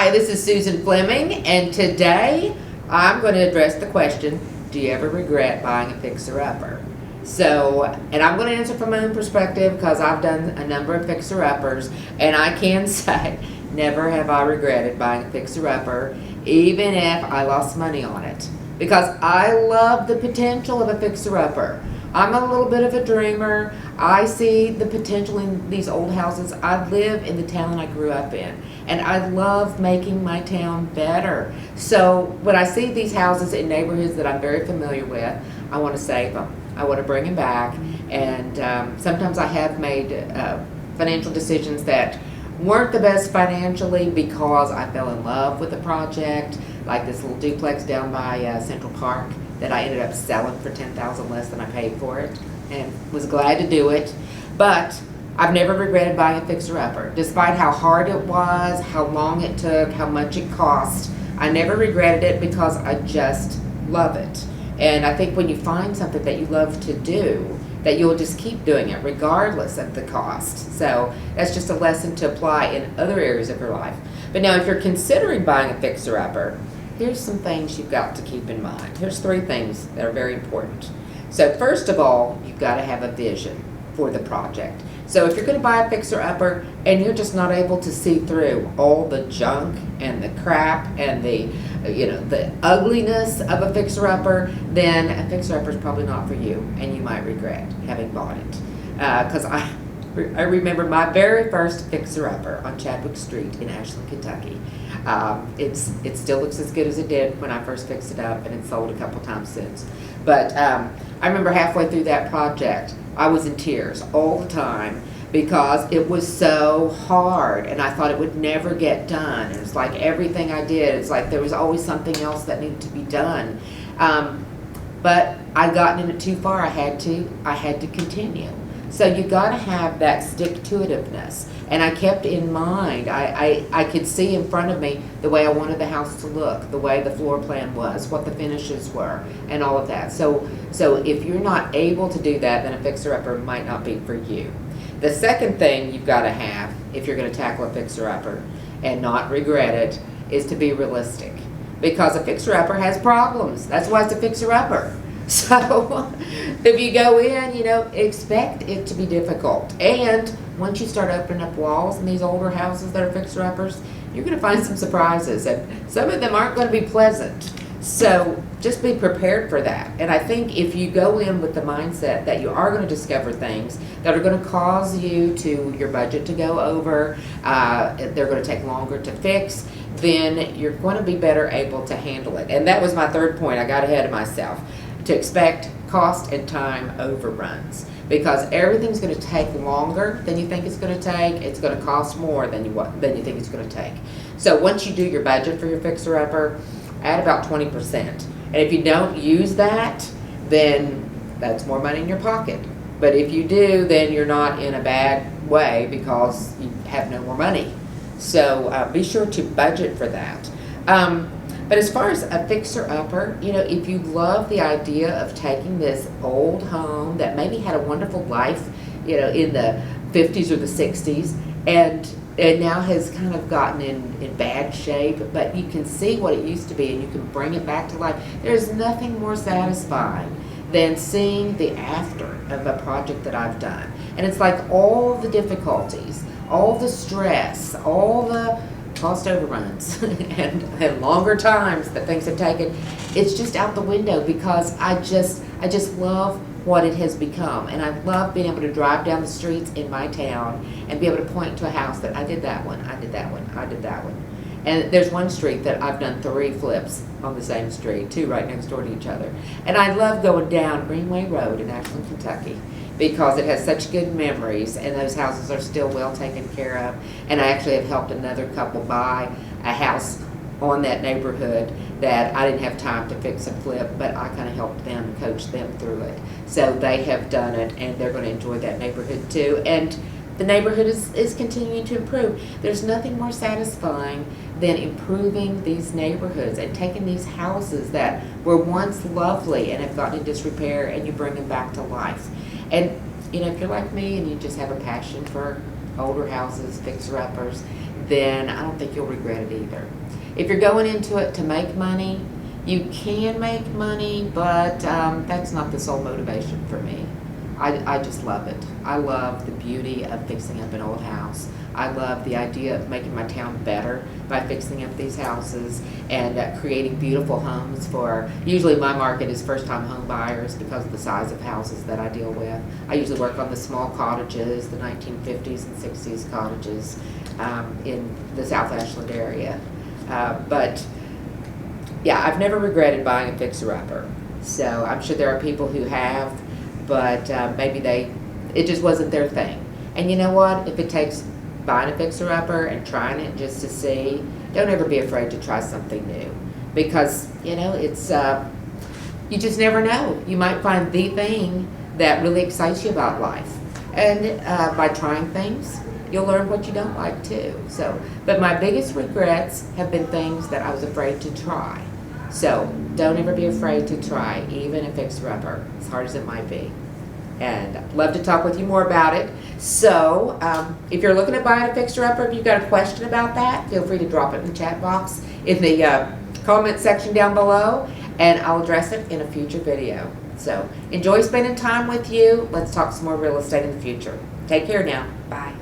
Hi, this is Susan Fleming, and today I'm going to address the question, do you ever regret buying a fixer-upper? And I'm going to answer from my own perspective because I've done a number of fixer-uppers, and I can say, never have I regretted buying a fixer-upper, even if I lost money on it. Because I love the potential of a fixer-upper. I'm a little bit of a dreamer. I see the potential in these old houses. I live in the town I grew up in, and I love making my town better. So when I see these houses in neighborhoods that I'm very familiar with, I want to save them. I want to bring them back, and sometimes I have made financial decisions that weren't the best financially because I fell in love with the project, like this little duplex down by Central Park that I ended up selling for $10,000 less than I paid for it, and was glad to do it. But I've never regretted buying a fixer-upper. Despite how hard it was, how long it took, how much it cost, I never regretted it because I just love it. And I think when you find something that you love to do, that you'll just keep doing it regardless of the cost. So that's just a lesson to apply in other areas of your life. But now if you're considering buying a fixer-upper, here's some things you've got to keep in mind. Here's 3 things that are very important. So first of all, you've got to have a vision for the project. So if you're going to buy a fixer-upper and you're just not able to see through all the junk and the crap and the ugliness of a fixer-upper, then a fixer-upper is probably not for you, and you might regret having bought it. Because I remember my very first fixer-upper on Chadwick Street in Ashland, Kentucky. It still looks as good as it did when I first fixed it up, and it's sold a couple times since. But I remember halfway through that project, I was in tears all the time because it was so hard, and I thought it would never get done. And it's like everything I did, it's like there was always something else that needed to be done. But I'd gotten in it too far. I had to continue. So you got to have that stick-to-itiveness. And I kept in mind, I could see in front of me the way I wanted the house to look, the way the floor plan was, what the finishes were, and all of that. So if you're not able to do that, then a fixer-upper might not be for you. The second thing you've got to have, if you're going to tackle a fixer-upper and not regret it, is to be realistic. Because a fixer-upper has problems. That's why it's a fixer-upper. So if you go in, expect it to be difficult. And once you start opening up walls in these older houses that are fixer-uppers, you're going to find some surprises. And some of them aren't going to be pleasant. So just be prepared for that. And I think if you go in with the mindset that you are going to discover things that are going to cause your budget to go over, they're going to take longer to fix, then you're going to be better able to handle it. And that was my third point. I got ahead of myself. To expect cost and time overruns, because everything's going to take longer than you think it's going to take. It's going to cost more than you think it's going to take. So once you do your budget for your fixer-upper, add about 20%. And if you don't use that, then that's more money in your pocket. But if you do, then you're not in a bad way because you have no more money. So be sure to budget for that. But as far as a fixer-upper, if you love the idea of taking this old home that maybe had a wonderful life, in the 50s or the 60s, and now has kind of gotten in bad shape, but you can see what it used to be and you can bring it back to life, there's nothing more satisfying than seeing the after of a project that I've done. And it's like all the difficulties, all the stress, all the cost overruns and longer times that things have taken, it's just out the window because I just love what it has become. And I love being able to drive down the streets in my town and be able to point to a house that I did that one, I did that one, I did that one. And there's one street that I've done 3 flips on the same street, 2 right next door to each other. And I love going down Greenway Road in Ashland, Kentucky, because it has such good memories and those houses are still well taken care of. And I actually have helped another couple buy a house on that neighborhood that I didn't have time to fix and flip, but I kind of helped them, coached them through it. So they have done it and they're going to enjoy that neighborhood too. And the neighborhood is continuing to improve. There's nothing more satisfying than improving these neighborhoods and taking these houses that were once lovely and have gotten in disrepair and you bring them back to life. And if you're like me and you just have a passion for older houses, fixer-uppers, then I don't think you'll regret it either. If you're going into it to make money, you can make money, but that's not the sole motivation for me. I just love it. I love the beauty of fixing up an old house. I love the idea of making my town better by fixing up these houses and creating beautiful homes for, usually my market is first-time home buyers because of the size of houses that I deal with. I usually work on the small cottages, the 1950s and 60s cottages in the South Ashland area. But yeah, I've never regretted buying a fixer-upper. So I'm sure there are people who have, but maybe it just wasn't their thing. And you know what? If it takes buying a fixer-upper and trying it just to see, don't ever be afraid to try something new. Because, you know, it's, you just never know. You might find the thing that really excites you about life. And by trying things, you'll learn what you don't like too. So, but my biggest regrets have been things that I was afraid to try. So don't ever be afraid to try, even a fixer-upper, as hard as it might be. And I'd love to talk with you more about it. So if you're looking at buying a fixer-upper, if you've got a question about that, feel free to drop it in the chat box in the comment section down below, and I'll address it in a future video. So enjoy spending time with you. Let's talk some more real estate in the future. Take care now. Bye.